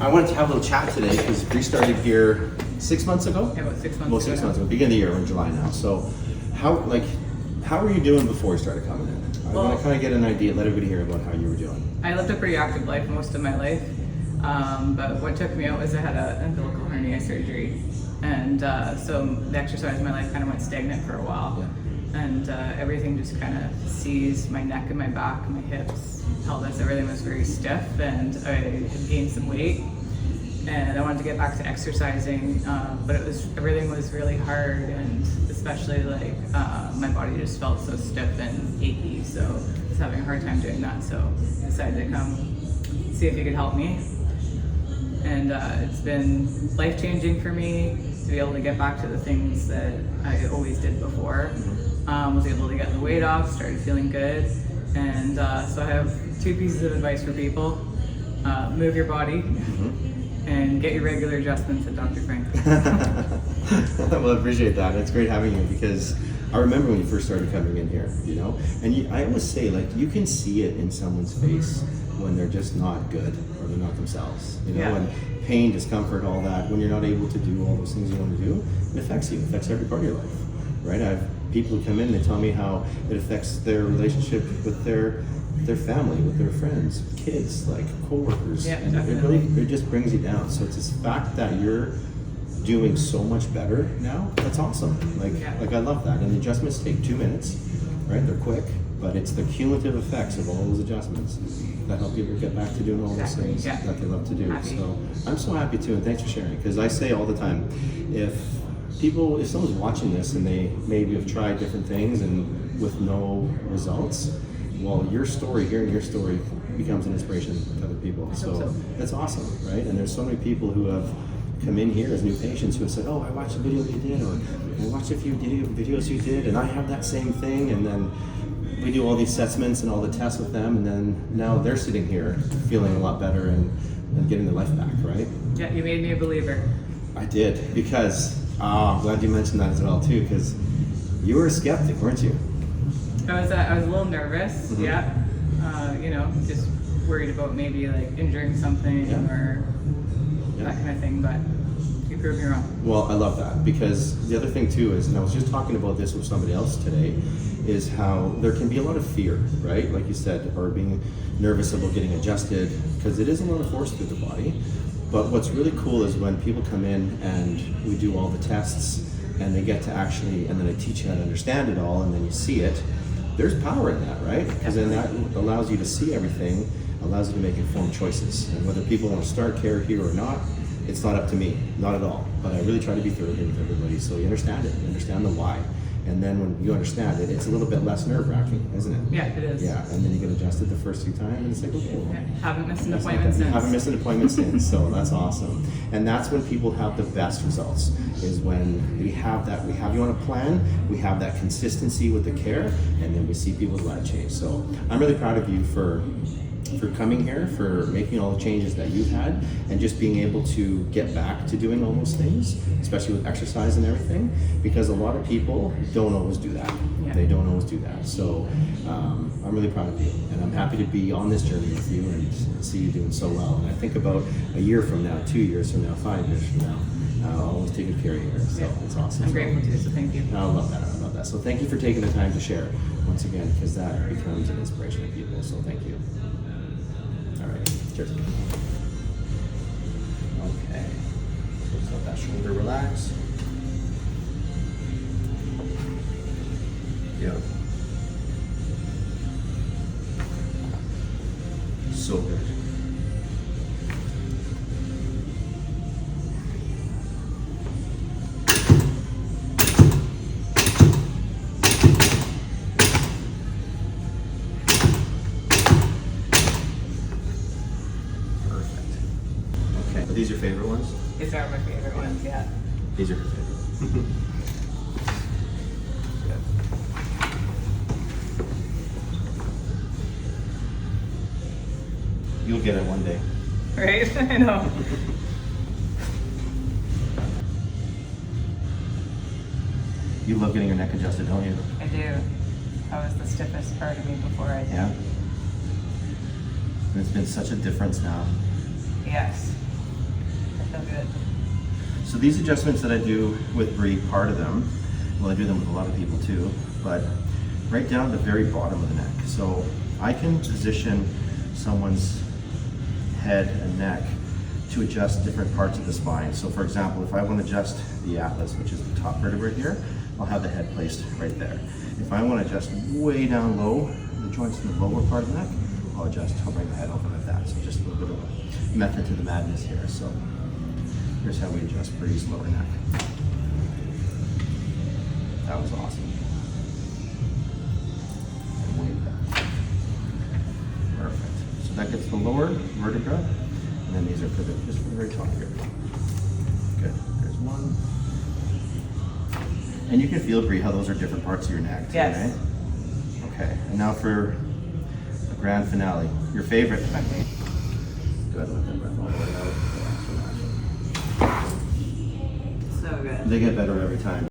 I wanted to have a little chat today because Bree started here 6 months ago? Yeah, about 6 months ago. Well, 6 months ago. Beginning of the year, we're in July now. So how were you doing before you started coming in? I want to kind of get an idea, let everybody hear about how you were doing. I lived a pretty active life most of my life, but what took me out was I had an umbilical hernia surgery, and so the exercise in my life kind of went stagnant for a while. Yeah. And everything just kind of seized my neck and my back and my hips, pelvis, everything was very stiff, and I had gained some weight. And I wanted to get back to exercising, but everything was really hard, and especially my body just felt so stiff and achy, so I was having a hard time doing that. So I decided to come see if you could help me. And it's been life-changing for me to be able to get back to the things that I always did before. Was able to get the weight off, started feeling good, and so I have 2 pieces of advice for people. Move your body. And get your regular adjustments at Dr. Frank. Well, I appreciate that. It's great having you because I remember when you first started coming in here, you know? And I always say, you can see it in someone's face when they're just not good or they're not themselves, you know? Yeah. And pain, discomfort, all that, when you're not able to do all those things you want to do, it affects you. It affects every part of your life, right? I have people who come in, they tell me how it affects their relationship with their family, with their friends, kids, co-workers, yeah, and definitely. it just brings you down. So it's this fact that you're doing so much better now. That's awesome. I love that. And the adjustments take 2 minutes, right? They're quick, but it's the cumulative effects of all those adjustments that help people get back to doing all those things that they love to do. Happy. So I'm so happy too, and thanks for sharing. Because I say all the time, if someone's watching this and they maybe have tried different things and with no results, well, hearing your story becomes an inspiration to other people. So that's awesome, right? And there's so many people who have come in here as new patients who have said, oh, I watched a video you did, or I watched a few videos you did, and I have that same thing. And then we do all the assessments and all the tests with them, and then now they're sitting here feeling a lot better and getting their life back, right? Yeah, you made me a believer. I did, because I'm glad you mentioned that as well too, because you were a skeptic, weren't you? I was a little nervous, yeah. Just worried about maybe injuring something or that kind of thing, but you proved me wrong. Well, I love that, because the other thing too is, and I was just talking about this with somebody else today, is how there can be a lot of fear, right? Like you said, or being nervous about getting adjusted, because it is a lot of force through the body. But what's really cool is when people come in and we do all the tests and they get to actually, and then I teach you how to understand it all, and then you see it, there's power in that, right? Because then that allows you to see everything, allows you to make informed choices. And whether people want to start care here or not, it's not up to me, not at all. But I really try to be thorough here with everybody, so you understand it, you understand the why. And then when you understand it, it's a little bit less nerve-wracking, isn't it? Yeah, it is. Yeah, and then you get adjusted the first 2 times, and it's like, okay, well, Haven't missed an appointment since. Haven't missed an appointment since, so that's awesome. And that's when people have the best results, is when we have you on a plan, we have that consistency with the care, and then we see people's lives change. So I'm really proud of you for coming here, for making all the changes that you've had, and just being able to get back to doing all those things, especially with exercise and everything, because a lot of people don't always do that. Yeah. They don't always do that. So I'm really proud of you, and I'm happy to be on this journey with you and see you doing so well. And I think about a year from now, 2 years from now, 5 years from now, I'll always take good care of you here. So it's awesome. I'm grateful too, so thank you. I love that. I love that. So thank you for taking the time to share once again, because that becomes an inspiration to people. So thank you. All right. Cheers. Okay. Just let that shoulder relax. Yeah. So good. Are these your favorite ones? These are my favorite ones, yeah. These are your favorite. You'll get it one day. Right? I know. You love getting your neck adjusted, don't you? I do. That was the stiffest part of me before I did. Yeah. And it's been such a difference now. Yes. feel good. So these adjustments that I do with Bree, part of them, well, I do them with a lot of people too, but right down the very bottom of the neck. So I can position someone's head and neck to adjust different parts of the spine. So for example, if I want to adjust the atlas, which is the top vertebra here, I'll have the head placed right there. If I want to adjust way down low, the joints in the lower part of the neck, I'll bring the head over like that. So just a little bit of a method to the madness here. So here's how we adjust Bree's lower neck. That was awesome. And way back. Perfect. So that gets the lower vertebra, and then these are for just for the very top here. Good. There's one. And you can feel, Bree, how those are different parts of your neck too, Yes. right? Okay. And now for the grand finale. Your favorite. Okay. Go ahead and let that breath all the way out. So good. They get better every time.